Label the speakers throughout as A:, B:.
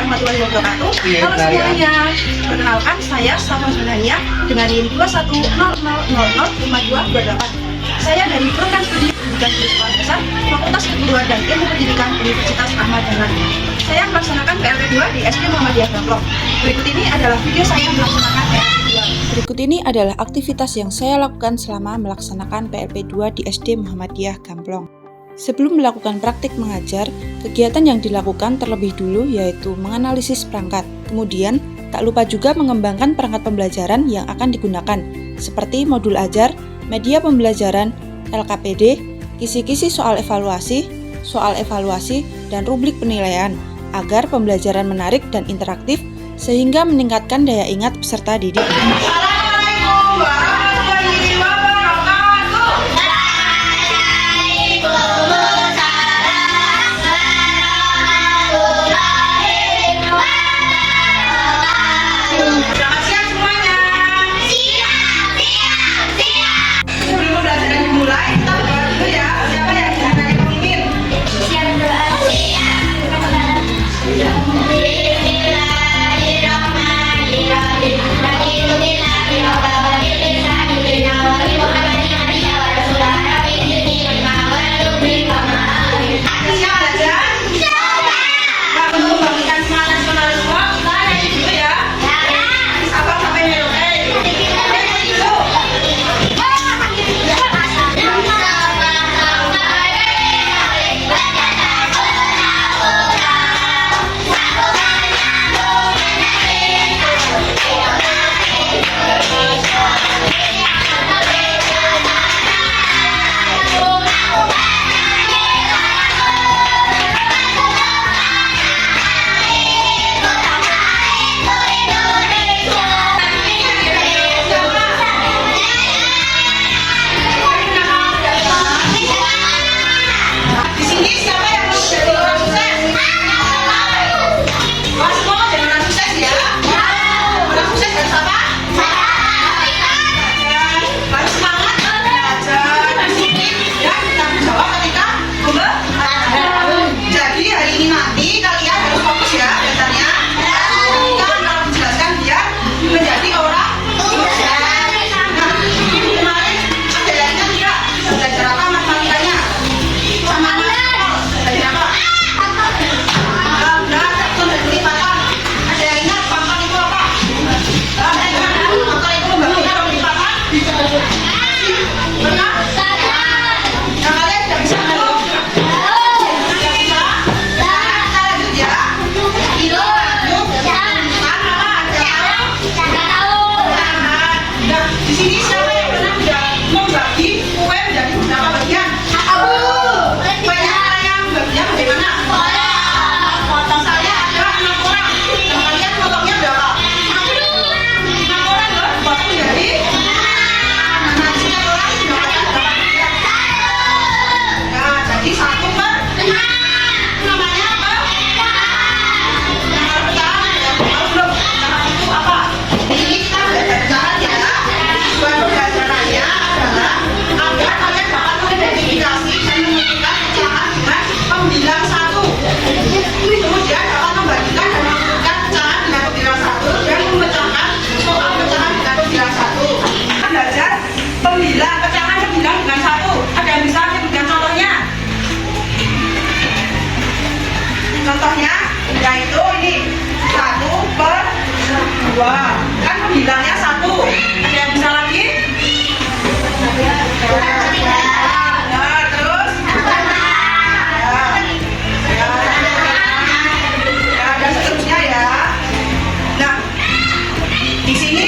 A: warahmatullahi wabarakatuh. Halo semuanya, perkenalkan saya Safa Junania dengan NIM 2100005228. Saya dari program studi pendidikan sekolah dasar Fakultas Keguruan dan Ilmu Pendidikan Universitas Ahmad Dahlan. Saya melaksanakan PLP 2 di SD Muhammadiyah Gamplong. Berikut ini adalah video saya melaksanakan PLP 2.
B: Berikut ini adalah aktivitas yang saya lakukan selama melaksanakan PLP 2 di SD Muhammadiyah Gamplong. Sebelum melakukan praktik mengajar, kegiatan yang dilakukan terlebih dulu yaitu menganalisis perangkat. Kemudian, tak lupa juga mengembangkan perangkat pembelajaran yang akan digunakan, seperti modul ajar, media pembelajaran, LKPD, kisi-kisi soal evaluasi, dan rubrik penilaian, agar pembelajaran menarik dan interaktif sehingga meningkatkan daya ingat peserta didik.
A: Assalamualaikum warahmatullahi wabarakatuh. Selamat siang semuanya. Sebelum pembelajaran dimulai, kita berdoa dulu ya. Siapa yang akan memimpin? Contohnya yaitu ini 1/2 kan pembilangnya 1. Ada yang bisa lagi? Nah, terus ya, dan seterusnya ya. Nah, di sini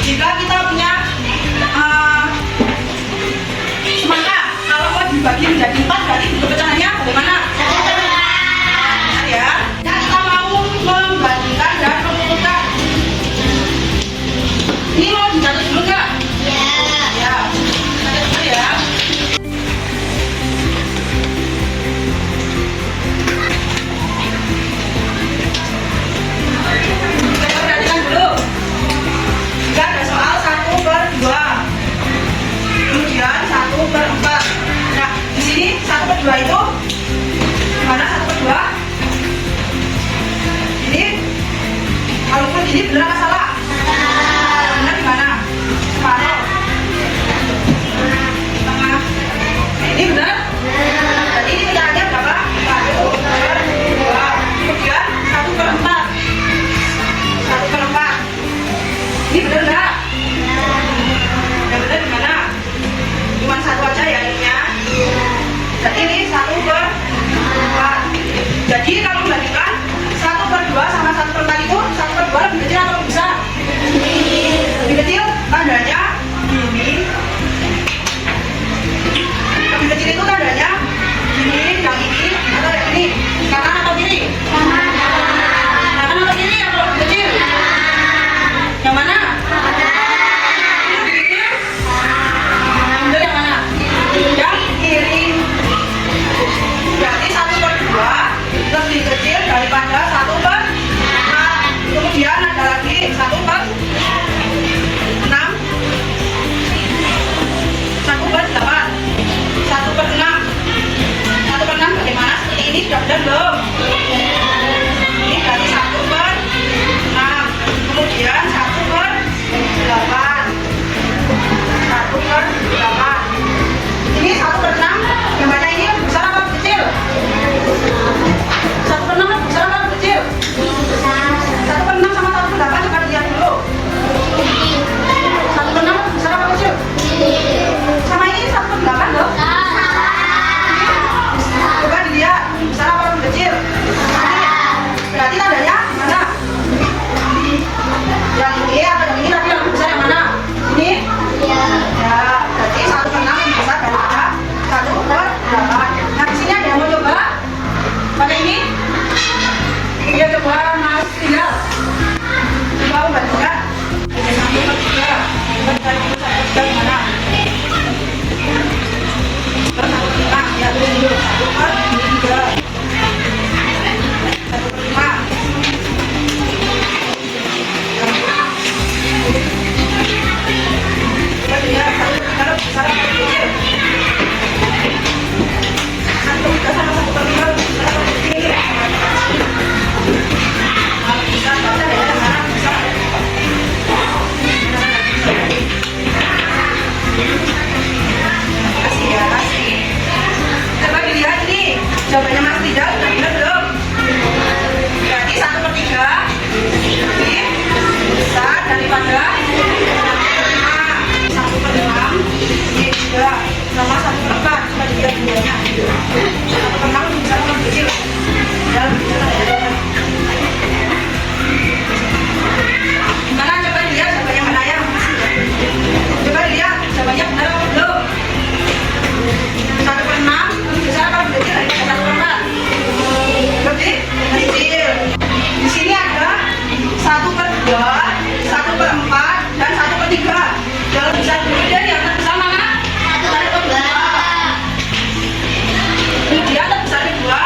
A: jika kita punya semangka, kalau mau dibagi menjadi 4 berarti bentuk pecahannya bagaimana? Ya, kita mau membandingkan dan menentukan. Ini mau dicatat dulu nggak? Ya, catat dulu ya. Kita perhatikan dulu. Jika ada soal 1/2, kemudian 1/4. Nah, di sini 1/2 itu mana 1/2? Ini benar apa salah? Benar di mana? Separuh. Tengah. Ini benar? Jadi ini pecahannya berapa? 1/2. Kemudian 1/4. 1/4. Ini benar nggak? Yang benar di mana? Cuma satu aja ya ininya. Jadi ini 1/4. Jadi kalau membandingkan 1/2 sama 1/4 itu 1/2 lebih kecil atau lebih besar? Lebih kecil, tandanya ini. Lebih kecil itu tandanya ini, yang ini, atau yang ini. Kanan atau kiri? Kanan atau kiri atau lebih kecil? Yang mana? Ini lebih kecil? Benar yang mana? Yang kiri. Berarti 1/2 lebih kecil daripada 1/4. Kemudian ada lagi 1/6. 1/8. 1/6. 1/6 bagaimana? Seperti ini sudah benar belum? Ini berarti 1/6. Kemudian 1/8. 1/8. Ini 1/6. Yang mana ini lebih besar atau lebih kecil? 1/6 lebih besar atau lebih kecil? 1/6 sama 1/8 coba dilihat dulu. 1/6 lebih besar atau kecil? Sama ini 1/8 loh. Coba dilihat besar atau lebih kecil? Berarti tandanya mana? Yang ini atau yang ini tapi yang lebih besar yang mana? Ini? Ya, berarti 1/6 lebih besar daripada 1/8. Nah, di sini ada yang mau coba? Pakai ini? Iya, coba Mas Tinggal. Coba membandingkan. 1/3. Bandingkan 1/3 mana? 1/5. Ya, dulu. 1/3. 1/5. Coba dilihat 1/3 lebih besar atau lebih kecil? 1/3 sama 1/5 lebih besar atau lebih kecil? Bisa baca ya, yang mana bisa? Kasih ya, kasih. Coba dilihat ini jawabannya Mas Rizal sudah benar belum? Berarti 1/3 lebih besar daripada 1/5. 1/6 ini juga sama 1/4. Coba dilihat duanya. 1/6 lebih besar atau lebih kecil? Ya, lebih besar ya. Gimana coba lihat jawabannya mana ya? Coba lihat jawabannya benar atau belum? 1/6 lebih besar atau lebih kecil daripada 1/4? Lebih kecil. Di sini ada 1/2, 1/4 dan 1/3. Kalau bisa kemudian yang terbesar mana? 1/2. Kemudian terbesar kedua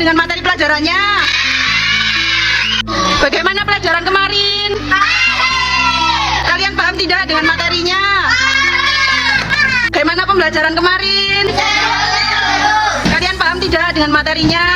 A: dengan materi pelajarannya? Bagaimana pelajaran kemarin? Kalian paham tidak dengan materinya? Bagaimana pembelajaran kemarin? Kalian paham tidak dengan materinya?